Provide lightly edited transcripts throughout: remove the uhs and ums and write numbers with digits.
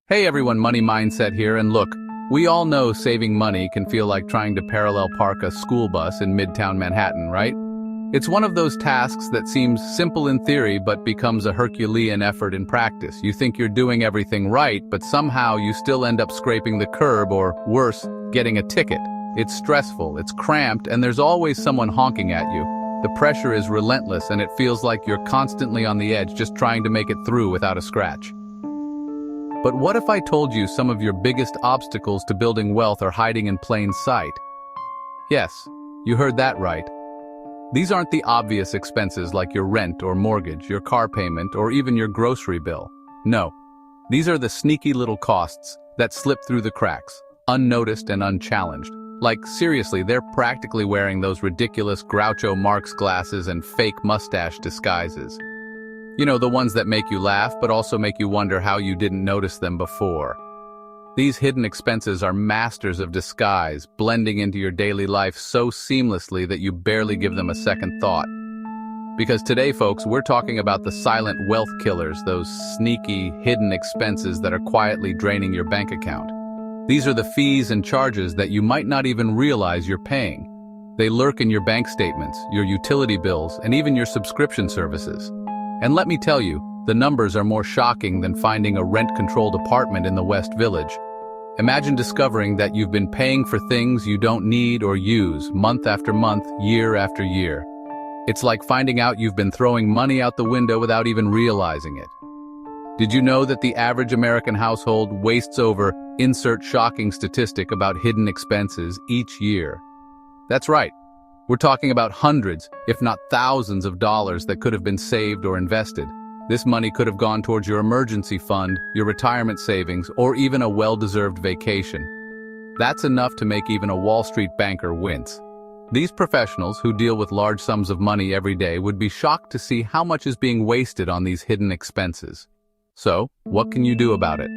Hey everyone, Money Mindset here, and look, we all know saving money can feel like trying to parallel park a school bus in Midtown Manhattan, right? It's one of those tasks that seems simple in theory but becomes a Herculean effort in practice. You think you're doing everything right, but somehow you still end up scraping the curb or, worse, getting a ticket. It's stressful, it's cramped, and there's always someone honking at you. The pressure is relentless and it feels like you're constantly on the edge just trying to make it through without a scratch. But what if I told you some of your biggest obstacles to building wealth are hiding in plain sight? Yes, you heard that right. These aren't the obvious expenses like your rent or mortgage, your car payment, or even your grocery bill. No, these are the sneaky little costs that slip through the cracks, unnoticed and unchallenged. Like, seriously, they're practically wearing those ridiculous Groucho Marx glasses and fake mustache disguises. You know, the ones that make you laugh but also make you wonder how you didn't notice them before. These hidden expenses are masters of disguise, blending into your daily life so seamlessly that you barely give them a second thought. Because today, folks, we're talking about the silent wealth killers, those sneaky, hidden expenses that are quietly draining your bank account. These are the fees and charges that you might not even realize you're paying. They lurk in your bank statements, your utility bills, and even your subscription services. And let me tell you, the numbers are more shocking than finding a rent-controlled apartment in the West Village. Imagine discovering that you've been paying for things you don't need or use month after month, year after year. It's like finding out you've been throwing money out the window without even realizing it. Did you know that the average American household wastes over, insert shocking statistic about hidden expenses each year? That's right. We're talking about hundreds, if not thousands of dollars that could have been saved or invested. This money could have gone towards your emergency fund, your retirement savings, or even a well-deserved vacation. That's enough to make even a Wall Street banker wince. These professionals who deal with large sums of money every day would be shocked to see how much is being wasted on these hidden expenses. So, what can you do about it?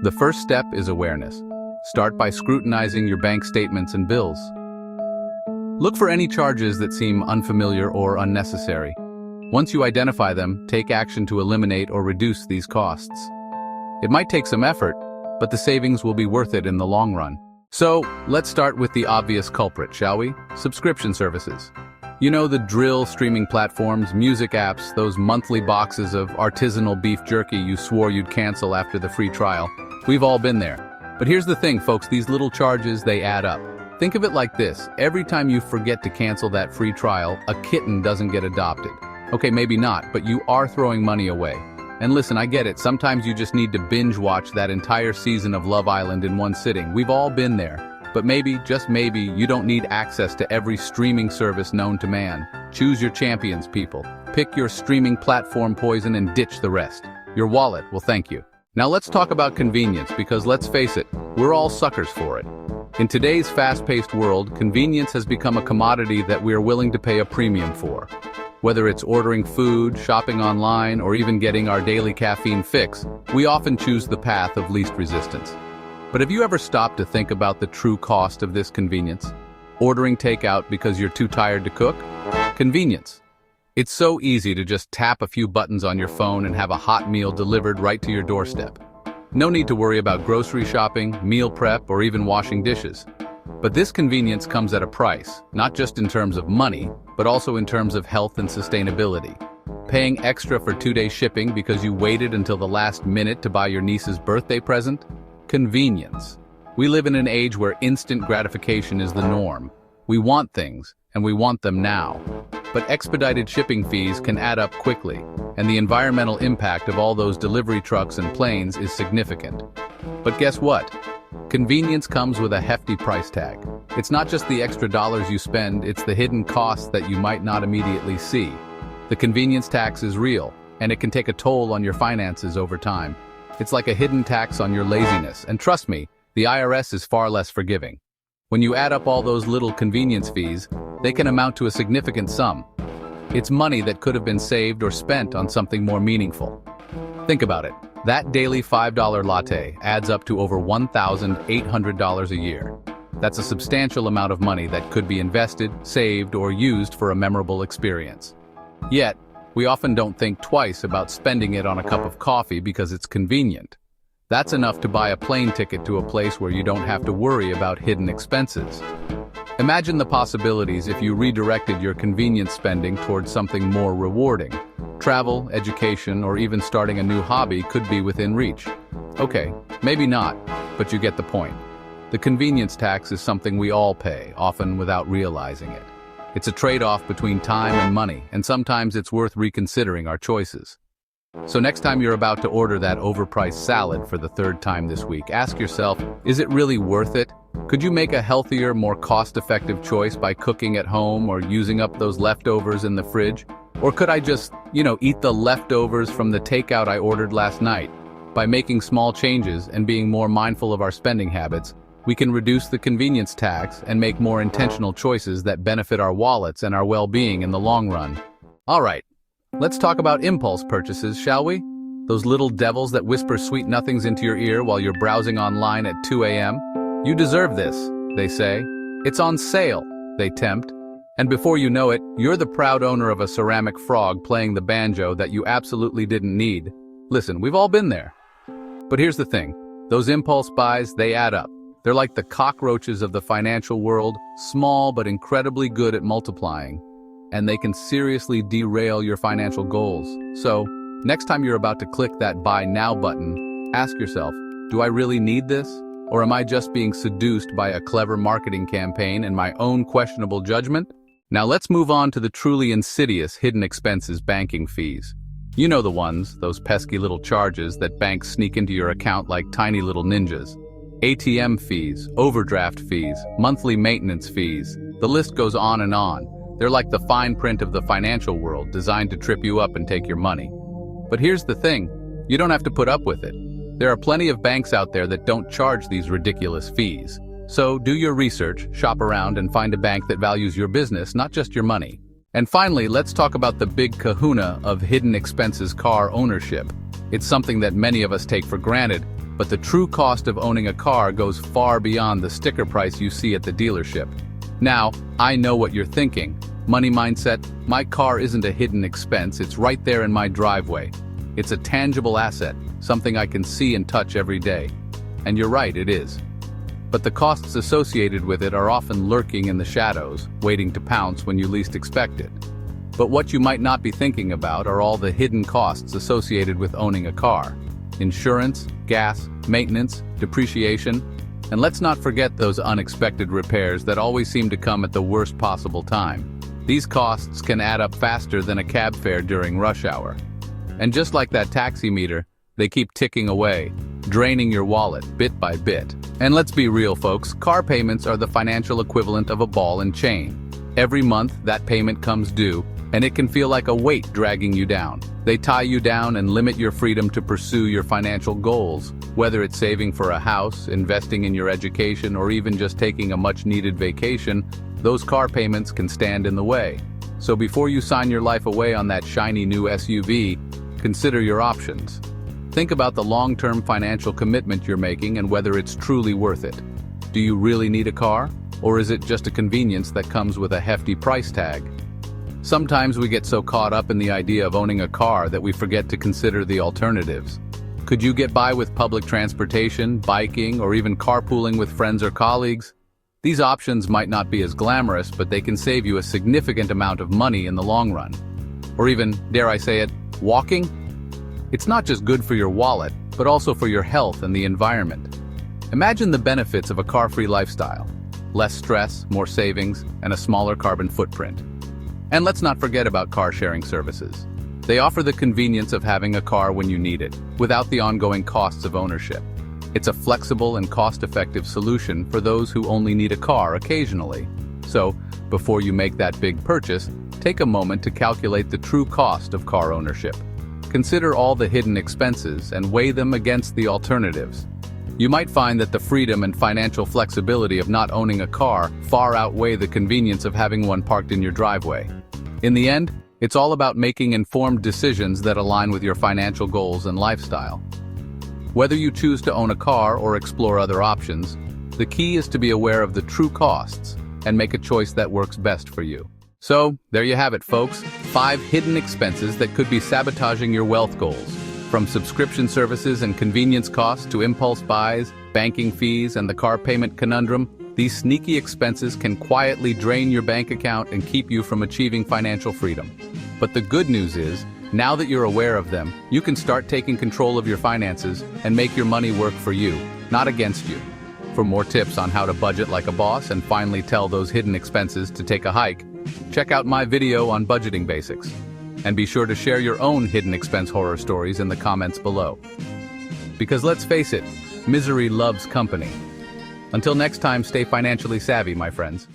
The first step is awareness. Start by scrutinizing your bank statements and bills. Look for any charges that seem unfamiliar or unnecessary. Once you identify them, take action to eliminate or reduce these costs. It might take some effort, but the savings will be worth it in the long run. So, let's start with the obvious culprit, shall we? Subscription services. You know, the drill, streaming platforms, music apps, those monthly boxes of artisanal beef jerky you swore you'd cancel after the free trial. We've all been there. But here's the thing, folks, these little charges, they add up. Think of it like this. Every time you forget to cancel that free trial, a kitten doesn't get adopted. Okay, maybe not, but you are throwing money away. And listen, I get it. Sometimes you just need to binge watch that entire season of Love Island in one sitting. We've all been there. But maybe, just maybe, you don't need access to every streaming service known to man. Choose your champions, people. Pick your streaming platform poison and ditch the rest. Your wallet will thank you. Now let's talk about convenience, because let's face it, we're all suckers for it. In today's fast-paced world, convenience has become a commodity that we are willing to pay a premium for. Whether it's ordering food, shopping online, or even getting our daily caffeine fix, we often choose the path of least resistance. But have you ever stopped to think about the true cost of this convenience? Ordering takeout because you're too tired to cook? Convenience. It's so easy to just tap a few buttons on your phone and have a hot meal delivered right to your doorstep. No need to worry about grocery shopping, meal prep, or even washing dishes. But this convenience comes at a price, not just in terms of money, but also in terms of health and sustainability. Paying extra for 2-day shipping because you waited until the last minute to buy your niece's birthday present? Convenience. We live in an age where instant gratification is the norm. We want things, and we want them now. But expedited shipping fees can add up quickly, and the environmental impact of all those delivery trucks and planes is significant. But guess what? Convenience comes with a hefty price tag. It's not just the extra dollars you spend, it's the hidden costs that you might not immediately see. The convenience tax is real, and it can take a toll on your finances over time. It's like a hidden tax on your laziness, and trust me, the IRS is far less forgiving. When you add up all those little convenience fees, they can amount to a significant sum. It's money that could have been saved or spent on something more meaningful. Think about it. That daily $5 latte adds up to over $1,800 a year. That's a substantial amount of money that could be invested, saved, or used for a memorable experience. Yet, we often don't think twice about spending it on a cup of coffee because it's convenient. That's enough to buy a plane ticket to a place where you don't have to worry about hidden expenses. Imagine the possibilities if you redirected your convenience spending towards something more rewarding. Travel, education, or even starting a new hobby could be within reach. Okay, maybe not, but you get the point. The convenience tax is something we all pay, often without realizing it. It's a trade-off between time and money, and sometimes it's worth reconsidering our choices. So next time you're about to order that overpriced salad for the third time this week, ask yourself, is it really worth it? Could you make a healthier, more cost-effective choice by cooking at home or using up those leftovers in the fridge? Or could I just, eat the leftovers from the takeout I ordered last night? By making small changes and being more mindful of our spending habits, we can reduce the convenience tax and make more intentional choices that benefit our wallets and our well-being in the long run. All right, let's talk about impulse purchases, shall we? Those little devils that whisper sweet nothings into your ear while you're browsing online at 2 a.m. You deserve this, they say. It's on sale, they tempt. And before you know it, you're the proud owner of a ceramic frog playing the banjo that you absolutely didn't need. Listen, we've all been there. But here's the thing, those impulse buys, they add up. They're like the cockroaches of the financial world, small but incredibly good at multiplying. And they can seriously derail your financial goals. So, next time you're about to click that Buy Now button, ask yourself, do I really need this? Or am I just being seduced by a clever marketing campaign and my own questionable judgment? Now let's move on to the truly insidious hidden expenses banking fees. You know the ones, those pesky little charges that banks sneak into your account like tiny little ninjas. ATM fees, overdraft fees, monthly maintenance fees, the list goes on and on. They're like the fine print of the financial world, designed to trip you up and take your money. But here's the thing, you don't have to put up with it. There are plenty of banks out there that don't charge these ridiculous fees. So do your research, shop around, and find a bank that values your business, not just your money. And finally, let's talk about the big kahuna of hidden expenses car ownership. It's something that many of us take for granted, but the true cost of owning a car goes far beyond the sticker price you see at the dealership. Now, I know what you're thinking. Money mindset, my car isn't a hidden expense, it's right there in my driveway. It's a tangible asset, something I can see and touch every day. And you're right, it is. But the costs associated with it are often lurking in the shadows, waiting to pounce when you least expect it. But what you might not be thinking about are all the hidden costs associated with owning a car. Insurance, gas, maintenance, depreciation, and let's not forget those unexpected repairs that always seem to come at the worst possible time. These costs can add up faster than a cab fare during rush hour. And just like that taxi meter, they keep ticking away, draining your wallet bit by bit. And let's be real, folks, car payments are the financial equivalent of a ball and chain. Every month, that payment comes due, and it can feel like a weight dragging you down. They tie you down and limit your freedom to pursue your financial goals, whether it's saving for a house, investing in your education, or even just taking a much-needed vacation. Those car payments can stand in the way. So before you sign your life away on that shiny new SUV, consider your options. Think about the long-term financial commitment you're making and whether it's truly worth it. Do you really need a car? Or is it just a convenience that comes with a hefty price tag? Sometimes we get so caught up in the idea of owning a car that we forget to consider the alternatives. Could you get by with public transportation, biking, or even carpooling with friends or colleagues? These options might not be as glamorous, but they can save you a significant amount of money in the long run. Or even, dare I say it, walking? It's not just good for your wallet, but also for your health and the environment. Imagine the benefits of a car-free lifestyle. Less stress, more savings, and a smaller carbon footprint. And let's not forget about car-sharing services. They offer the convenience of having a car when you need it, without the ongoing costs of ownership. It's a flexible and cost-effective solution for those who only need a car occasionally. So, before you make that big purchase, take a moment to calculate the true cost of car ownership. Consider all the hidden expenses and weigh them against the alternatives. You might find that the freedom and financial flexibility of not owning a car far outweigh the convenience of having one parked in your driveway. In the end, it's all about making informed decisions that align with your financial goals and lifestyle. Whether you choose to own a car or explore other options, the key is to be aware of the true costs and make a choice that works best for you. So, there you have it, folks. 5 hidden expenses that could be sabotaging your wealth goals. From subscription services and convenience costs to impulse buys, banking fees, and the car payment conundrum, these sneaky expenses can quietly drain your bank account and keep you from achieving financial freedom. But the good news is, now that you're aware of them, you can start taking control of your finances and make your money work for you, not against you. For more tips on how to budget like a boss and finally tell those hidden expenses to take a hike, check out my video on budgeting basics. And be sure to share your own hidden expense horror stories in the comments below. Because let's face it, misery loves company. Until next time, stay financially savvy, my friends.